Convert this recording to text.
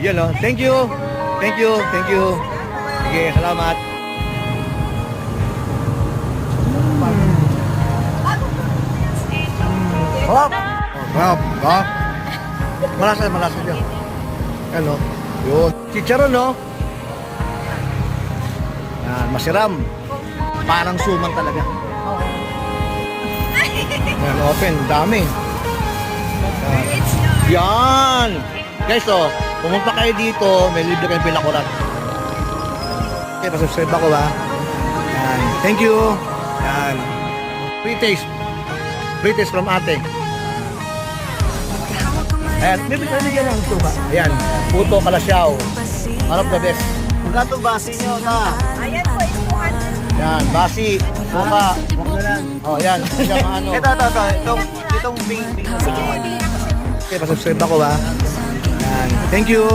Yan o. Thank you. Thank you. Thank you. Sige, salamat. Hop! Hop! Hop! Malasa, malasa dyan. Ano? Yun. Chicharon, no? Yan, masiram. Parang suman talaga. Yan, open. Dami. Yan! Guys, oh, pumunta kayo dito, may libre kayong pinakulat. Okay, pasubscribe ako ba? Yan. Thank you. Yan. Free taste. Free taste from ate. Ayan, may bigyan lang ito ba? Ayan, puto kalasyaw. One of the best. Magkano basi nyo na? Ayan po, 200. Yan, basi, suka. Oh, yan. Yan, ano. Ito. Itong bing. Sige, bibigyan ako sa'yo. Okay, pasubscribe ako ba? Yan. Thank you.